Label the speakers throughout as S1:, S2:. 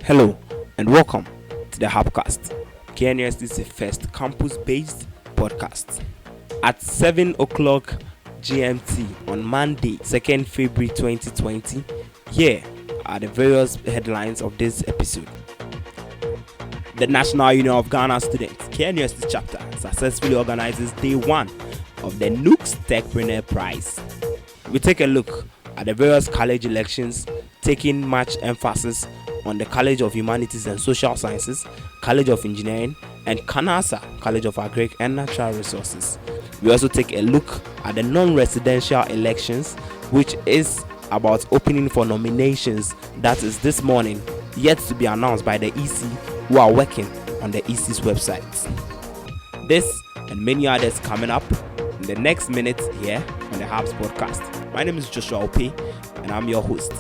S1: Hello and welcome to the HUBcast, KNUST's first campus-based podcast. At 7 o'clock GMT on Monday, 2nd February 2020, here are the various headlines of this episode. The National Union of Ghana Students, KNUST chapter, successfully organizes day one of the NUGS Tekpreneur Prize. We take a look at the various college elections, taking much emphasis on the College of Humanities and Social Sciences, College of Engineering, and KNUST, College of Agric and Natural Resources. We also take a look at the non-residential elections, which is about opening for nominations that is this morning, yet to be announced by the EC, who are working on the EC's website. This and many others coming up in the next minute here on the Hubs podcast. My name is Joshua Opey, and I'm your host.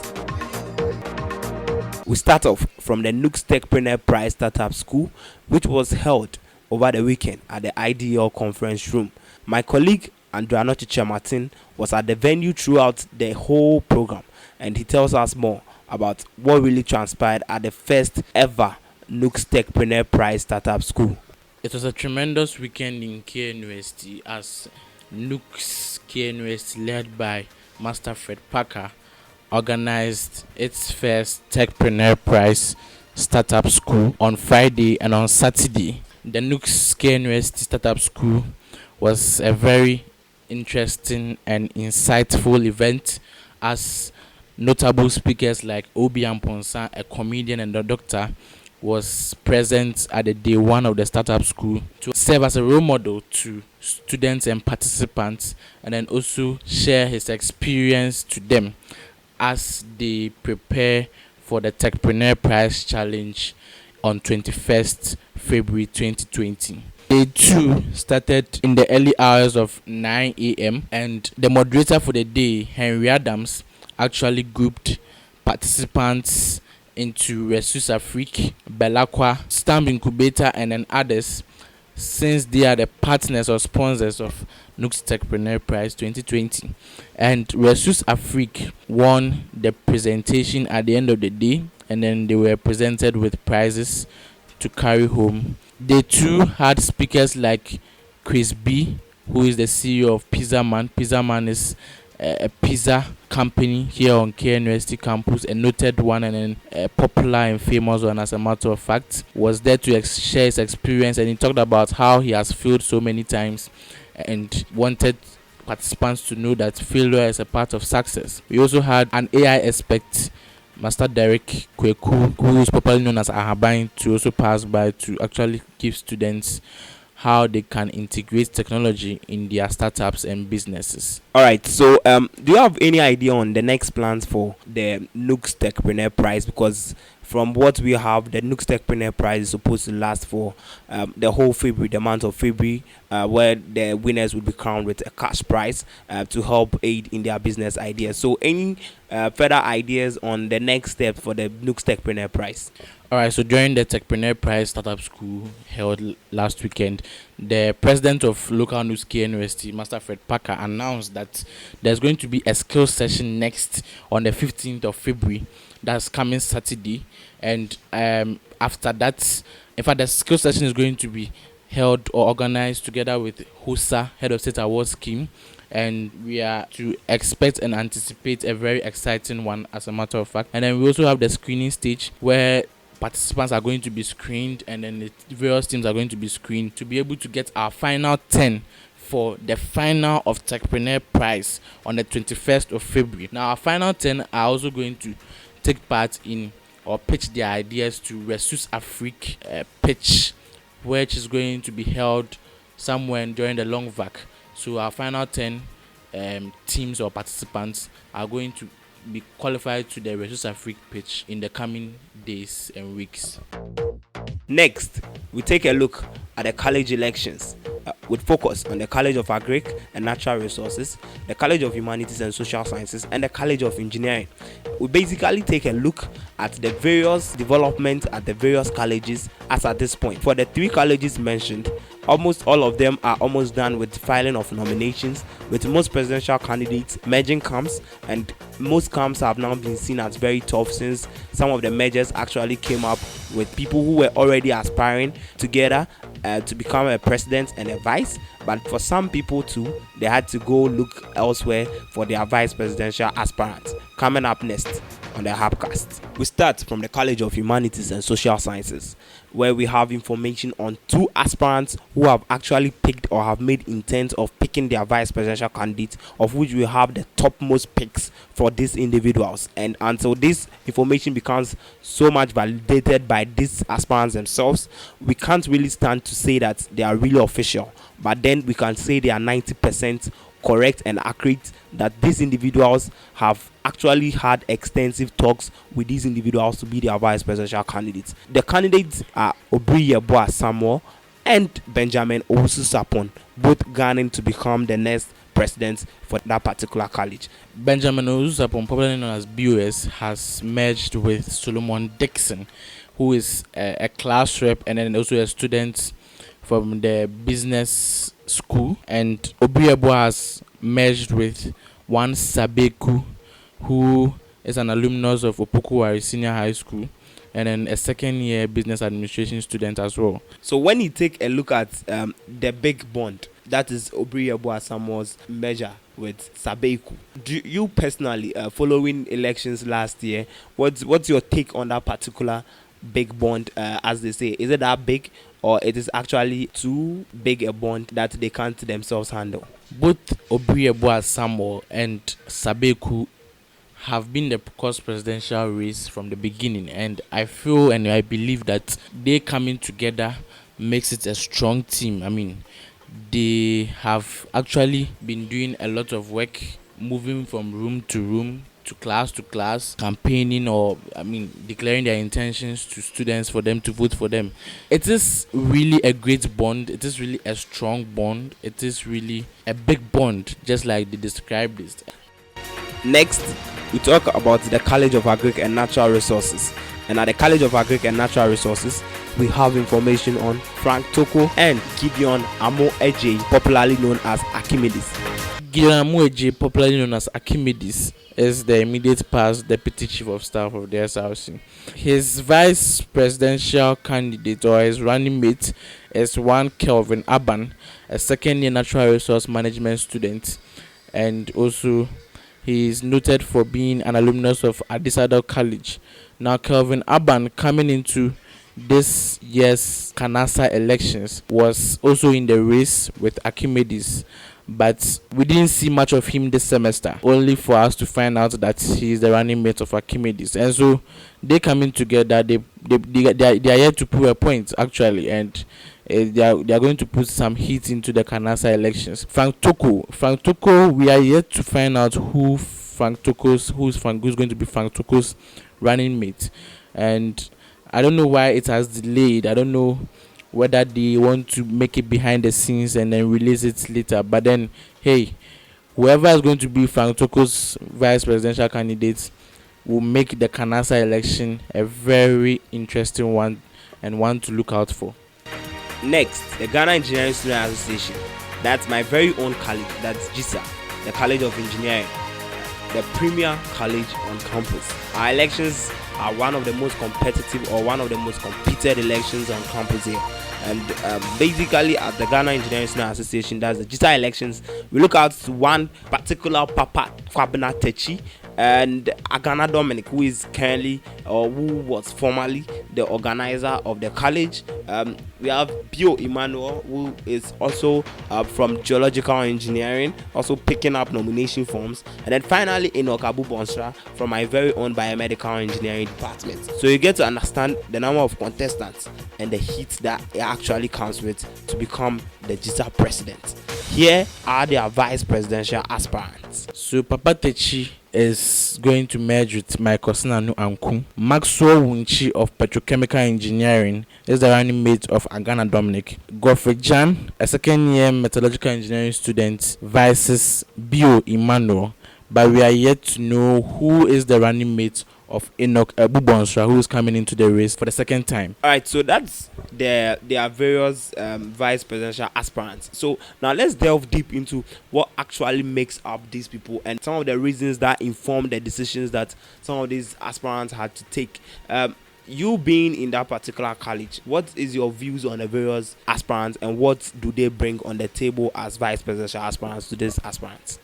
S1: We start off from the NUGS Tekpreneur Prize Startup School, which was held over the weekend at the IDL conference room. My colleague Anokye Martin was at the venue throughout the whole program, and he tells us more about what really transpired at the first ever NUGS Tekpreneur Prize Startup School.
S2: It was a tremendous weekend in KNUST as NUGS KNUST, led by Master Fred Parker, organized its first Tekpreneur Prize Startup School on Friday and on Saturday. The NUGS KNUST Startup School was a very interesting and insightful event as notable speakers like Obi Amponsa, a comedian and a doctor, was present at the day one of the startup school to serve as a role model to students and participants, and then also share his experience to them as they prepare for the Tekpreneur Prize Challenge on 21st February 2020. Day 2 started in the early hours of 9 a.m. and the moderator for the day, Henry Adams, actually grouped participants into Ressus Afrique, Belacqua, Stamp Incubator, and then others, since they are the partners or sponsors of NUGS Tekpreneur Prize 2020. And Ressus Afrique won the presentation at the end of the day, and then they were presented with prizes to carry home. They too had speakers like Chris B, who is the CEO of Pizza Man. Pizza Man is a pizza company here on KNUST campus, a noted one and then a popular and famous one, as a matter of fact, was there to share his experience, and he talked about how he has failed so many times and wanted participants to know that failure is a part of success. We also had an AI expert, Master Derek Kweku, who is popularly known as Ahaban, to also pass by to actually give students how they can integrate technology in their startups and businesses.
S1: All right, so do you have any idea on the next plans for the NUGS Tekpreneur Prize? Because from what we have, the NUGS Tekpreneur Prize is supposed to last for the whole February, the month of February, where the winners will be crowned with a cash prize to help aid in their business ideas. So any further ideas on the next step for the NUGS Tekpreneur Prize?
S2: All right, so during the Tekpreneur Prize Startup School held last weekend, the president of local NUGS KNUST, Master Fred Parker, announced that there's going to be a skills session next on the 15th of February. That's coming Saturday. And after that, in fact, the skills session is going to be held or organized together with HUSA, Head of State Award Scheme. And we are to expect and anticipate a very exciting one, as a matter of fact. And then we also have the screening stage where participants are going to be screened, and then the various teams are going to be screened to be able to get our final 10 for the final of Tekpreneur Prize on the 21st of February. Now, our final 10 are also going to take part in or pitch their ideas to Ressus Afrique pitch, which is going to be held somewhere during the long vac. So our final 10 teams or participants are going to be qualified to the Ressus Afrique pitch in the coming days and weeks.
S1: Next, we take a look at the college elections with focus on the College of Agric and Natural Resources, the College of Humanities and Social Sciences, and the College of Engineering. We basically take a look at the various developments at the various colleges as at this point. For the three colleges mentioned, Almost all of them are almost done with filing of nominations, with most presidential candidates merging camps, and most camps have now been seen as very tough since some of the mergers actually came up with people who were already aspiring together to become a president and a vice. But for some people too, they had to go look elsewhere for their vice presidential aspirants. Coming up next on the HUBcast, we start from the College of Humanities and Social Sciences, where we have information on 2 aspirants who have actually picked or have made intent of picking their vice presidential candidate, of which we have the topmost picks for these individuals. And until this information becomes so much validated by these aspirants themselves, we can't really stand to say that they are really official, but then we can say they are 90% correct and accurate, that these individuals have actually had extensive talks with these individuals to be their vice presidential candidates. The candidates are Obriyeboah Samuel and Benjamin Owusu-Sarpong, both gunning to become the next president for that particular college.
S2: Benjamin Owusu-Sarpong, popularly known as BOS, has merged with Solomon Dixon, who is a class rep and then also a student from the business school, and Obriyeboah has merged with one Sabeku, who is an alumnus of Opokuwari Senior High School, and then a second-year business administration student as well.
S1: So when you take a look at the big bond, that is Obriyeboah Samuel's merger with Sabeku, do you personally, following elections last year, what's your take on that particular big bond, as they say? Is it that big, or it is actually too big a bond that they can't themselves handle?
S2: Both Obriyeboah Samuel and Sabeku have been the cause presidential race from the beginning, and I feel and I believe that they coming together makes it a strong team. I mean, they have actually been doing a lot of work, moving from room to room, to class, campaigning, or declaring their intentions to students for them to vote for them. It is really a great bond. It is really a strong bond. It is really a big bond, just like they described it.
S1: Next, we talk about the College of Agric and Natural Resources. And at the College of Agric and Natural Resources, we have information on Frank Toko and Gideon Amo-Eje, popularly known as Archimedes.
S2: Gideon Amo-Eje, popularly known as Archimedes, is the immediate past deputy chief of staff of the SRC. His vice presidential candidate, or his running mate, is one Kelvin Aban, a second-year natural resource management student, and also he is noted for being an alumnus of Adisado College. Now, Kelvin Aban, coming into this year's KNUST elections, was also in the race with Archimedes, but we didn't see much of him this semester, only for us to find out that he is the running mate of Archimedes. And so they coming together, they are here to prove a point actually, and they are going to put some heat into the KNUST elections. Frank Toko, we are yet to find out who's going to be Frank Toko's running mate, and I don't know why it has delayed. I don't know whether they want to make it behind the scenes and then release it later. But then, hey, whoever is going to be Frank Toko's vice presidential candidate will make the KNUST election a very interesting one and one to look out for.
S1: Next, the Ghana Engineering Student Association. That's my very own college. That's GISA, the College of Engineering, the premier college on campus. Our elections are one of the most competitive or one of the most competed elections on campus here. And basically at the Ghana Engineering Student Association, that's the GISA elections, we look out to one particular Papa Kwabena Techi and Agana Dominic, who is currently or who was formerly the organizer of the college. We have Bio Emmanuel, who is also from geological engineering, also picking up nomination forms, and then finally Anokye Bonsra from my very own biomedical engineering department. So you get to understand the number of contestants and the heat that it actually comes with to become the GISA president. Here are their vice presidential aspirants.
S2: So Papa Techi is going to merge with Michael Sinanu Anku. Maxwell Wunchi of Petrochemical Engineering is the running mate of Agana Dominic. Godfrey Jan, a second-year metallurgical engineering student, versus Bio Emmanuel. but we are yet to know who is the running mate of Anokye Bonsra, who is coming into the race for the second time.
S1: All right, so that's there are various vice presidential aspirants. So now let's delve deep into what actually makes up these people and some of the reasons that inform the decisions that some of these aspirants had to take. You being in that particular college, what is your views on the various aspirants and what do they bring on the table as vice presidential aspirants to these aspirants?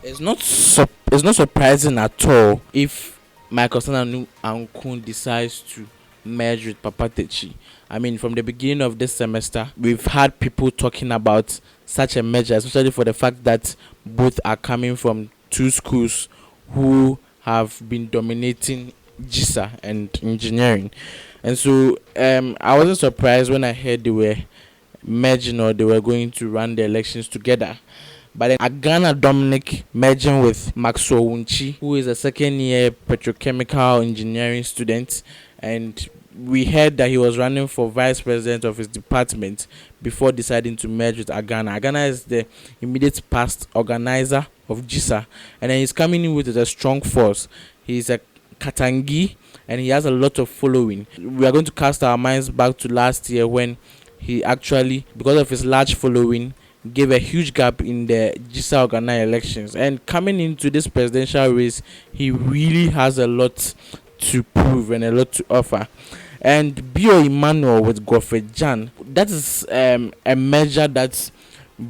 S2: It's not surprising at all if Michael Ankun decides to merge with Papa Techi. I mean, from the beginning of this semester, we've had people talking about such a merger, especially for the fact that both are coming from two schools who have been dominating GISA and engineering. And so I wasn't surprised when I heard they were merging or they were going to run the elections together. But then Agana Dominic merging with Maxwell Wunchi, who is a second year petrochemical engineering student, and we heard that he was running for vice president of his department before deciding to merge with Agana. Agana is the immediate past organizer of GISA, and then he's coming in with a strong force. He's a Katangi and he has a lot of following. We are going to cast our minds back to last year when he actually, because of his large following, gave a huge gap in the GISA organized elections. And coming into this presidential race, he really has a lot to prove and a lot to offer. And Bio Emmanuel with Godfrey Jan, that is a measure that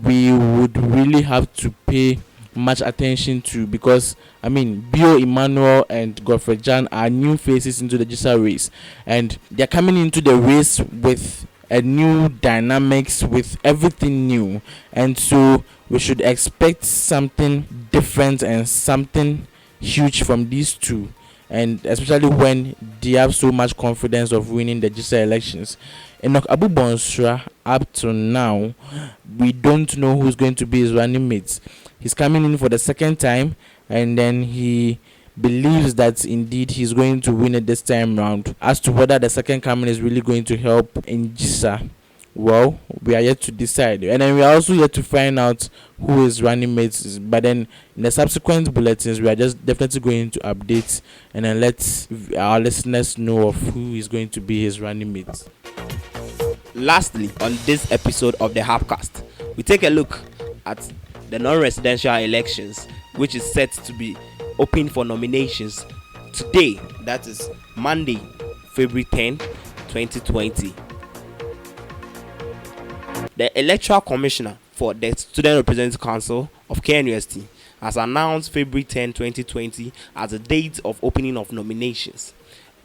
S2: we would really have to pay much attention to, because I mean Bio Emmanuel and Godfrey Jan are new faces into the GISA race, and they're coming into the race with a new dynamics, with everything new, and so we should expect something different and something huge from these two, and especially when they have so much confidence of winning the GISA elections. Anokye Bonsra, up to now, we don't know who's going to be his running mates. He's coming in for the second time, and then he believes that indeed he's going to win it this time round. As to whether the second coming is really going to help in GISA, well, we are yet to decide. And then we are also yet to find out who his running mates is. But then in the subsequent bulletins, we are just definitely going to update and then let our listeners know of who is going to be his running mates.
S1: Lastly, on this episode of the HUBcast, we take a look at the non-residential elections, which is set to be open for nominations today, that is Monday, February 10, 2020. The Electoral Commissioner for the Student Representative Council of KNUST has announced February 10, 2020 as the date of opening of nominations.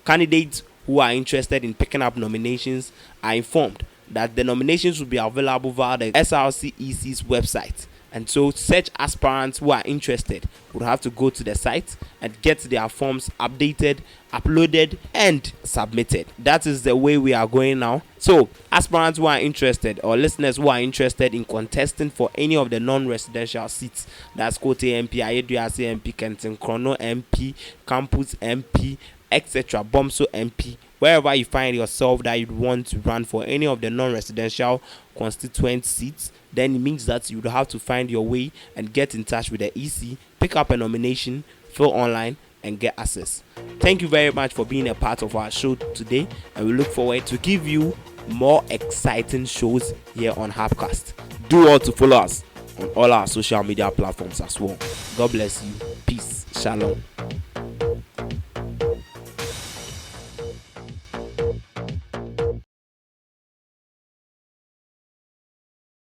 S1: Candidates who are interested in picking up nominations are informed that the nominations will be available via the SRCEC's website. And so such aspirants who are interested would have to go to the site and get their forms updated, uploaded, and submitted. That is the way we are going now. So aspirants who are interested, or listeners who are interested in contesting for any of the non-residential seats, that's Kote MP, Ayeduase MP, Tekpreneur MP, Campus MP, etc., Bomso MP, wherever you find yourself that you want to run for any of the non-residential constituent seats, then it means that you would have to find your way and get in touch with the EC, pick up a nomination, fill online, and get access. Thank you very much for being a part of our show today, and we look forward to give you more exciting shows here on HUBcast. Do all to follow us on all our social media platforms as well. God bless you. Peace. Shalom.